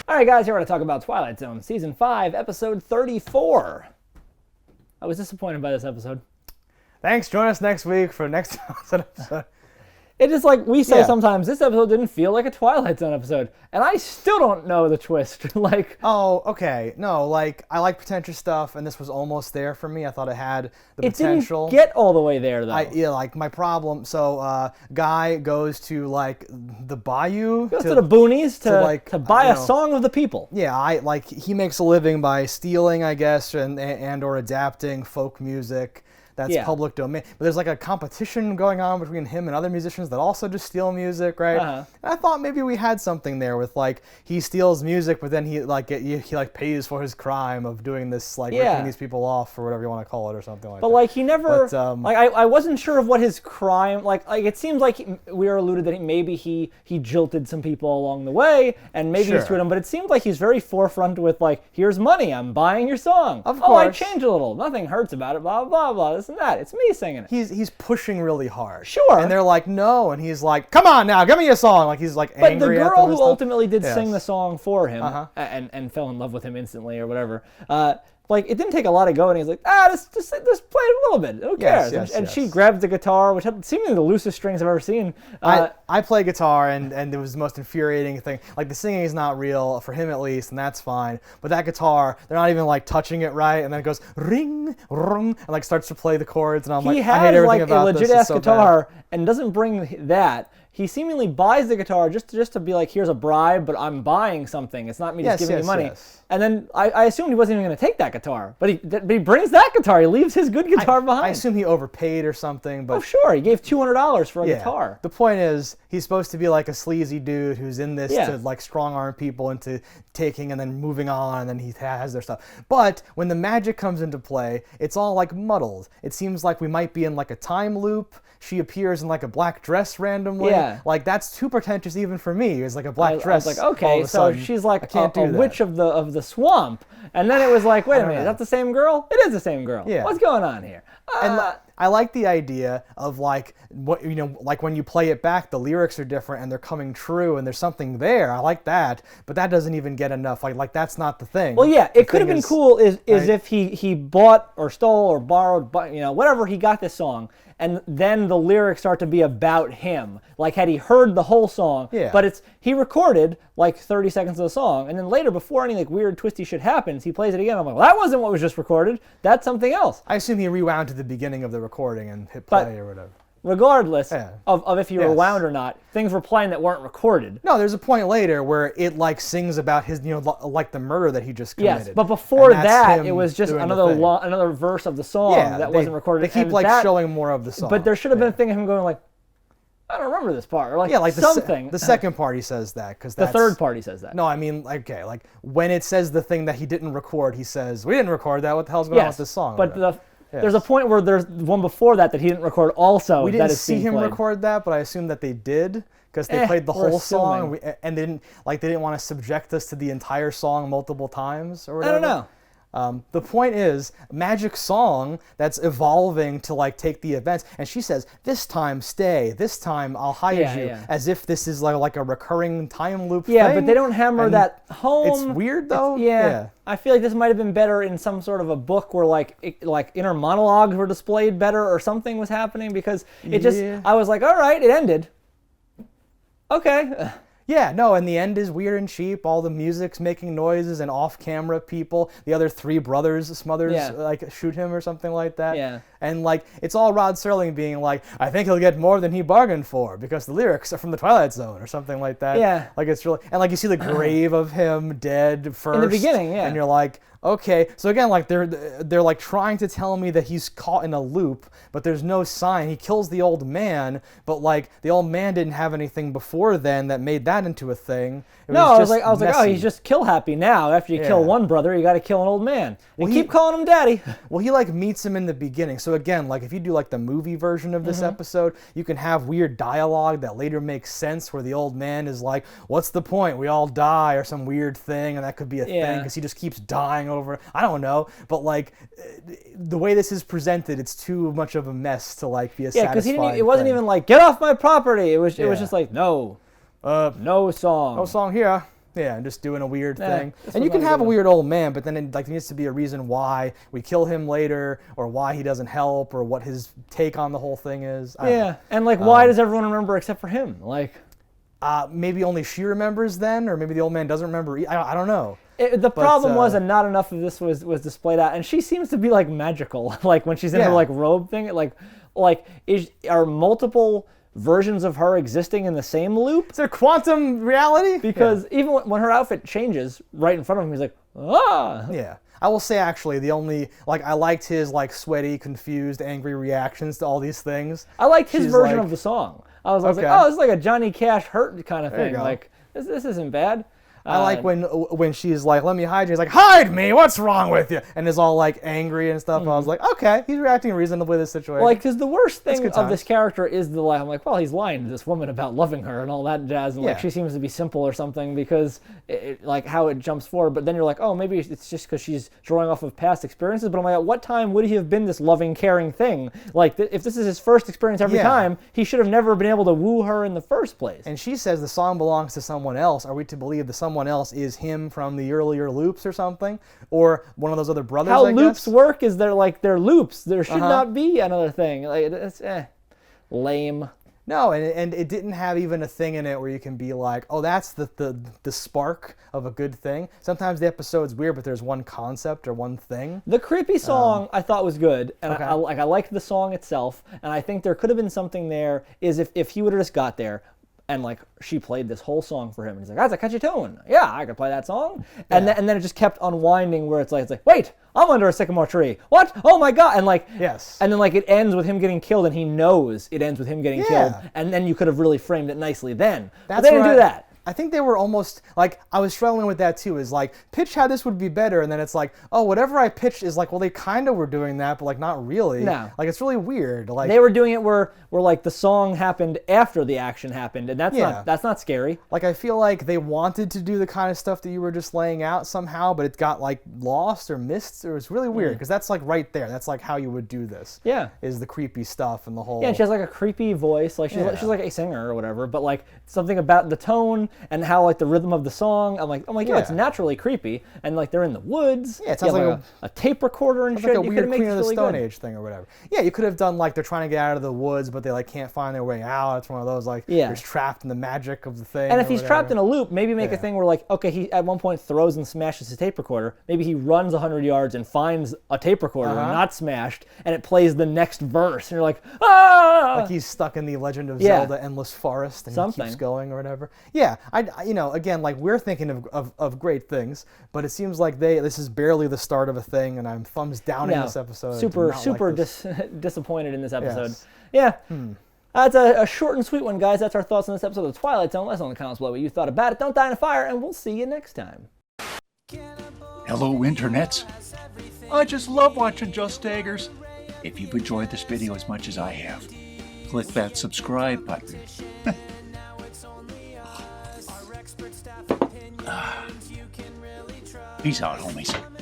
All right, guys, here we're going to talk about Twilight Zone, Season 5, Episode 34. I was disappointed by this episode. Thanks. Join us next week for next episode. It is like we say sometimes, this episode didn't feel like a Twilight Zone episode, and I still don't know the twist. Oh, okay. No, I like pretentious stuff, and this was almost there for me. I thought it had the potential. It didn't get all the way there, though. My problem. So, Guy goes to the bayou. Goes to the boonies to buy a song of the people. Yeah, he makes a living by stealing, I guess, and or adapting folk music. That's public domain. But there's a competition going on between him and other musicians that also just steal music, right? Uh-huh. And I thought maybe we had something there with he steals music, but then he pays for his crime of doing this ripping these people off or whatever you want to call it or something like that. But he never I wasn't sure of what his crime it seems like we are alluded that maybe he jilted some people along the way and maybe he screwed them, but it seemed like he's very forefront with here's money, I'm buying your song. Of course. I changed a little. Nothing hurts about it, blah blah blah. And that. It's me singing it. He's pushing really hard. Sure. And they're like, no. And he's like, come on now, give me a song. He's angry at them. But the girl who ultimately did sing the song for him and fell in love with him instantly or whatever, it didn't take a lot of going. He's like, just play it a little bit. Who cares? And she grabs the guitar, which had seemingly the loosest strings I've ever seen. I play guitar, and it was the most infuriating thing. The singing is not real, for him at least, and that's fine. But that guitar, they're not even touching it right, and then it goes ring, rung, and starts to play the chords, and I'm I hate everything about this. He has a legit-ass so guitar and doesn't bring that. He seemingly buys the guitar just to be here's a bribe, but I'm buying something. It's not me just giving you money. Yes. And then I assumed he wasn't even going to take that guitar, but he brings that guitar. He leaves his good guitar behind. I assume he overpaid or something. But sure, he gave $200 for a guitar. The point is, he's supposed to be a sleazy dude who's in this to strong arm people into taking and then moving on, and then he has their stuff. But when the magic comes into play, it's all muddled. It seems like we might be in a time loop. She appears in a black dress randomly. Yeah. That's too pretentious even for me. It's a black dress. I was okay, so she's a witch of the swamp. And then it was wait a minute, is that the same girl? It is the same girl. Yeah. What's going on here? And I like the idea of when you play it back, the lyrics are different and they're coming true and there's something there. I like that, but that doesn't even get enough. That's not the thing. Well, yeah, it could have been cool is if he bought or stole or borrowed, whatever, he got this song. And then the lyrics start to be about him. Had he heard the whole song, but he recorded 30 seconds of the song, and then later, before any weird twisty shit happens, he plays it again. I'm well, that wasn't what was just recorded. That's something else. I assume he rewound to the beginning of the recording and hit play or whatever. Regardless of if he rewound or not, things were playing that weren't recorded. No, there's a point later where it sings about his, the murder that he just committed. Yes, but before that, it was just another verse of the song that wasn't recorded. They keep showing more of the song. But there should have been a thing of him going I don't remember this part, or something. The second part he says that because the third part he says that. No, I mean when it says the thing that he didn't record, he says we didn't record that. What the hell's going on with this song? But there's a point where there's one before that he didn't record also. We didn't see him record that, but I assume that they did because they played the whole song and they didn't want to subject us to the entire song multiple times or whatever. I don't know. The point is, magic song that's evolving to take the events, and she says, "This time stay, this time I'll hide you," as if this is like a recurring time loop. Yeah, thing. but they don't hammer that home. It's weird though. Yeah, I feel like this might have been better in some sort of a book where inner monologues were displayed better or something was happening because it just I was all right, it ended. Okay. Yeah, no, and the end is weird and cheap. All the music's making noises and off-camera people. The other three brothers, Smothers, shoot him or something like that. Yeah. And it's all Rod Serling being I think he'll get more than he bargained for because the lyrics are from the Twilight Zone or something like that. Yeah. It's really, and you see the grave of him dead first. In the beginning, yeah. And you're okay. So again, they're trying to tell me that he's caught in a loop, but there's no sign. He kills the old man, but the old man didn't have anything before then that made that into a thing. I was like, oh, he's just kill happy now. After you kill one brother, you got to kill an old man. And keep calling him daddy. Well, he meets him in the beginning. So again, if you do the movie version of this episode, you can have weird dialogue that later makes sense where the old man is what's the point? We all die or some weird thing, and that could be a thing because he just keeps dying over. I don't know, but the way this is presented, it's too much of a mess to be a satisfying because it wasn't even get off my property. It was just no. No song. No song here. Yeah, and just doing a weird thing. this And you was can not have a good. weird old man, but then it like needs to be a reason why we kill him later, or why he doesn't help, or what his take on the whole thing is. I don't know. And like, why does everyone remember except for him? Like, Maybe only she remembers then, or maybe the old man doesn't remember. I don't know. the problem was that not enough of this was displayed out, and she seems to be like magical. Like when she's in her like robe thing, are multiple versions of her existing in the same loop? Is there quantum reality? Because even when her outfit changes right in front of him, he's like, ah. Yeah. I will say actually the only I liked his like sweaty, confused, angry reactions to all these things. I liked his version like- of the song. I was like, Okay. oh, this is like a Johnny Cash hurt kind of There you thing. go. Like this isn't bad. I like when she's like, "Let me hide you." He's like, "Hide me! What's wrong with you?" And is all like angry and stuff. I was like, "Okay, he's reacting reasonably to this situation." Like, because the worst thing good of this times. character is the lie. I'm like, well, he's lying to this woman about loving her and all that jazz, and like Yeah. she seems to be simple or something because like how it jumps forward. But then you're like, oh, maybe it's just because she's drawing off of past experiences. But I'm like, at what time would he have been this loving, caring thing? Like, if this is his first experience every time, he should have never been able to woo her in the first place. And she says the song belongs to someone else. Are we to believe the someone else is him from the earlier loops or something, or one of those other brothers? How I loops guess? work is they're loops. There should not be another thing. Like it's lame. No, and it didn't have even a thing in it where you can be like, oh, that's the spark of a good thing. Sometimes the episode's weird, but there's one concept or one thing. The creepy song I thought was good, and Okay. I liked the song itself, and I think there could have been something there. Is if he would have just got there, and like she played this whole song for him, and he's like, "That's a catchy tune. Yeah, I could play that song." And then it just kept unwinding, where it's like, wait, I'm under a sycamore tree. What? Oh my god! And like, Yes. And then like it ends with him getting killed, and he knows it ends with him getting killed, and then you could have really framed it nicely then. But they didn't do that. I think they were almost like, I was struggling with that too, is like, pitch how this would be better, and then it's like, oh, whatever I pitched is like, well, they kind of were doing that, but like not really. No. Like it's really weird. Like They were doing it where like the song happened after the action happened, and that's not scary. Like I feel like they wanted to do the kind of stuff that you were just laying out somehow, but it got like lost or missed, or it was really weird because that's like right there. That's like how you would do this. Yeah. Is the creepy stuff and the whole. Yeah, and she has like a creepy voice, like she's like a singer or whatever, but like something about the tone and how like the rhythm of the song, I'm like, yeah, it's naturally creepy, and like they're in the woods. Yeah, it sounds you have, like a tape recorder and It's shit. like a You weird could've made Queen of this the really Stone good. Age thing or whatever. Yeah, you could have done like they're trying to get out of the woods, but they like can't find their way out. It's one of those like they're trapped in the magic of the thing. And if he's trapped in a loop, maybe make a thing where like, okay, he at one point throws and smashes his tape recorder. Maybe he runs 100 yards and finds a tape recorder not smashed, and it plays the next verse, and you're like, ah! Like he's stuck in the Legend of Zelda Endless Forest, and he keeps going or whatever. Yeah, again, like we're thinking of great things, but it seems like this is barely the start of a thing, and I'm thumbs down in this episode. Super disappointed in this episode. Yes. Yeah. That's a short and sweet one, guys. That's our thoughts on this episode of Twilight Zone. Let us know in the comments below what you thought about it. Don't die in a fire, and we'll see you next time. Hello, internets. I just love watching JustDaggers. If you've enjoyed this video as much as I have, click that subscribe button. Peace out, homies.